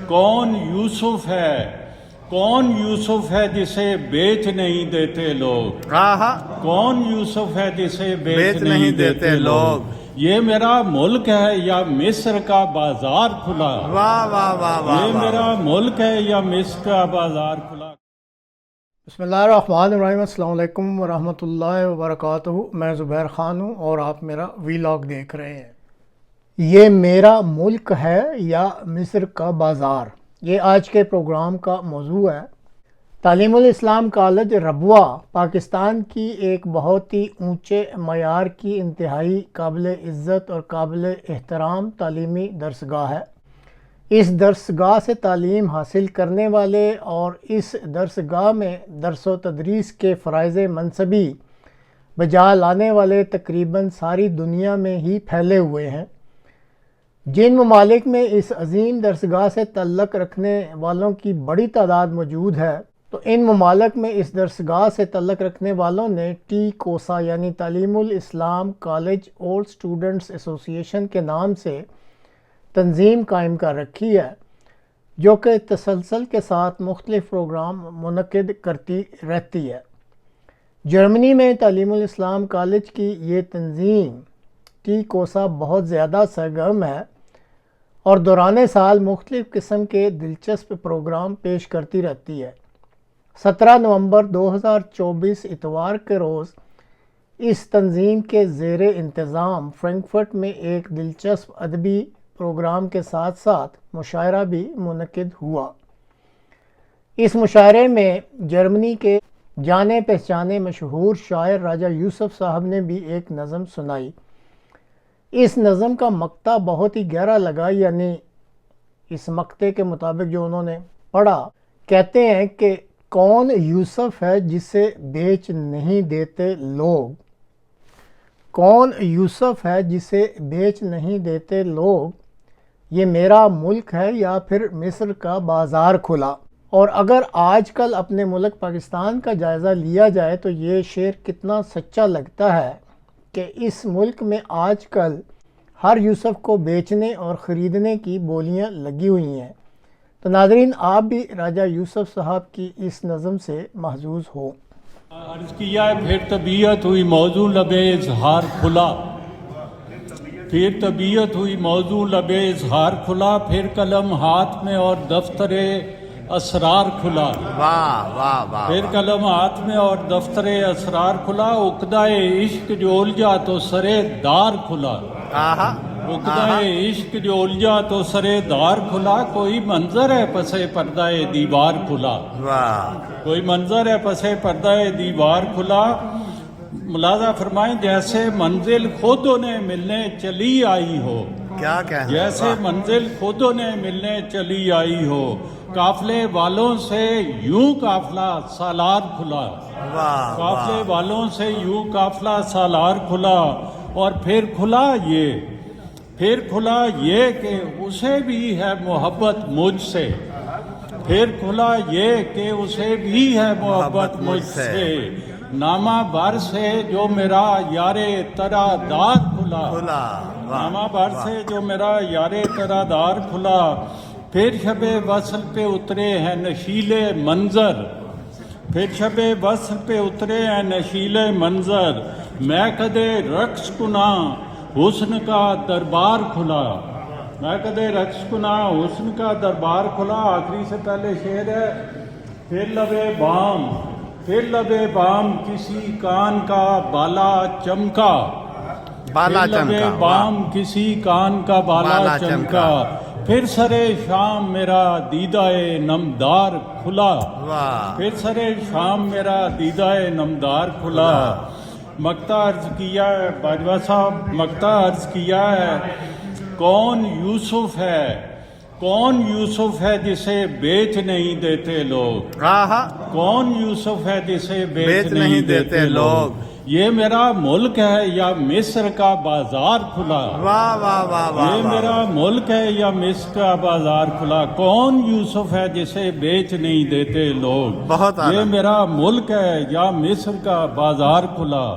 کون یوسف ہے، کون یوسف ہے جسے بیچ نہیں دیتے لوگ، کون یوسف ہے جسے بیچ نہیں دیتے لوگ، یہ میرا ملک ہے یا مصر کا بازار کھلا، واہ واہ واہ واہ، یہ میرا ملک ہے یا مصر کا بازار کھلا۔ بسم اللہ الرحمن الرحیم۔ السلام علیکم ورحمۃ اللہ وبرکاتہ۔ میں زبیر خان ہوں اور آپ میرا ویلاگ دیکھ رہے ہیں۔ یہ میرا ملک ہے یا مصر کا بازار، یہ آج کے پروگرام کا موضوع ہے۔ تعلیم الاسلام کالج ربوہ پاکستان کی ایک بہت ہی اونچے معیار کی انتہائی قابل عزت اور قابل احترام تعلیمی درسگاہ ہے۔ اس درسگاہ سے تعلیم حاصل کرنے والے اور اس درسگاہ میں درس و تدریس کے فرائض منصبی بجا لانے والے تقریباً ساری دنیا میں ہی پھیلے ہوئے ہیں۔ جن ممالک میں اس عظیم درسگاہ سے تعلق رکھنے والوں کی بڑی تعداد موجود ہے، تو ان ممالک میں اس درسگاہ سے تعلق رکھنے والوں نے ٹی کوسا یعنی تعلیم الاسلام کالج اولڈ اسٹوڈنٹس ایسوسی ایشن کے نام سے تنظیم قائم کر رکھی ہے، جو کہ تسلسل کے ساتھ مختلف پروگرام منعقد کرتی رہتی ہے۔ جرمنی میں تعلیم الاسلام کالج کی یہ تنظیم ٹی کوسا بہت زیادہ سرگرم ہے اور دوران سال مختلف قسم کے دلچسپ پروگرام پیش کرتی رہتی ہے۔ 17 نومبر 2024 اتوار کے روز اس تنظیم کے زیر انتظام فرینکفرٹ میں ایک دلچسپ ادبی پروگرام کے ساتھ ساتھ مشاعرہ بھی منعقد ہوا۔ اس مشاعرے میں جرمنی کے جانے پہچانے مشہور شاعر راجہ یوسف صاحب نے بھی ایک نظم سنائی۔ اس نظم کا مقطع بہت ہی گہرا لگا، یعنی اس مقطع کے مطابق جو انہوں نے پڑھا، کہتے ہیں کہ کون یوسف ہے جسے بیچ نہیں دیتے لوگ، کون یوسف ہے جسے بیچ نہیں دیتے لوگ، یہ میرا ملک ہے یا پھر مصر کا بازار کھلا۔ اور اگر آج کل اپنے ملک پاکستان کا جائزہ لیا جائے تو یہ شعر کتنا سچا لگتا ہے کہ اس ملک میں آج کل ہر یوسف کو بیچنے اور خریدنے کی بولیاں لگی ہوئی ہیں۔ تو ناظرین، آپ بھی راجہ یوسف صاحب کی اس نظم سے محظوظ ہو۔ عرض کیا ہے پھر طبیعت ہوئی موضوع لبے اظہار کھلا، پھر طبیعت ہوئی موضوع لبے اظہار کھلا، پھر قلم ہاتھ میں اور دفتر اسرار کھلا، واہ واہ واہ، پھر قلم ہاتھ میں اور دفتر اسرار کھلا، عقدہ عشق جو الجھا تو سرے دار کھلا، عقدہ عشق جو الجھا تو سرے دار کھلا، کوئی منظر ہے پسے پردہ دیوار کھلا، کوئی منظر ہے پسے پردہ دیوار کھلا۔ ملاحظہ فرمائیں، جیسے منزل خود انہیں ملنے چلی آئی ہو، کیا کہنا، جیسے منزل خود انہیں ملنے چلی آئی ہو، قافلے والوں سے یوں قافلہ سالار کھلا، قافلے والوں سے یوں قافلہ سالار کھلا، اور پھر کھلا یہ کہ اسے بھی ہے محبت مجھ سے، پھر کھلا یہ کہ اسے بھی ہے محبت مجھ سے، نامہ بر سے جو میرا یار ترا دار کھلا، نامہ بر سے جو میرا یار ترا دار کھلا، پھر شب وصل پہ اترے ہیں نشیلے منظر، پھر شب وصل پہ اترے ہیں نشیلے منظر، میں کدے رقص کنا حسن کا دربار کھلا، میں کدے رقص کنا حسن کا دربار کھلا۔ آخری سے پہلے شعر ہے، پھر لبے بام کسی کان کا بالا چمکا، بالا لبے چمکا، بام کسی کان کا بالا چمکا، پھر سرے شام میرا دیدہ نمدار کھلا، پھر سرے شام میرا دیدہ نمدار کھلا۔ مقطع عرض کیا ہے باجوہ صاحب، مقطع عرض کیا ہے، کون یوسف ہے جسے بیچ نہیں دیتے لوگ، کون یوسف ہے جسے بیچ نہیں دیتے لوگ، یہ میرا ملک ہے یا مصر کا بازار کھلا، یہ میرا ملک ہے یا مصر کا بازار کھلا، کون یوسف ہے جسے بیچ نہیں دیتے لوگ، یہ میرا ملک ہے یا مصر کا بازار کھلا۔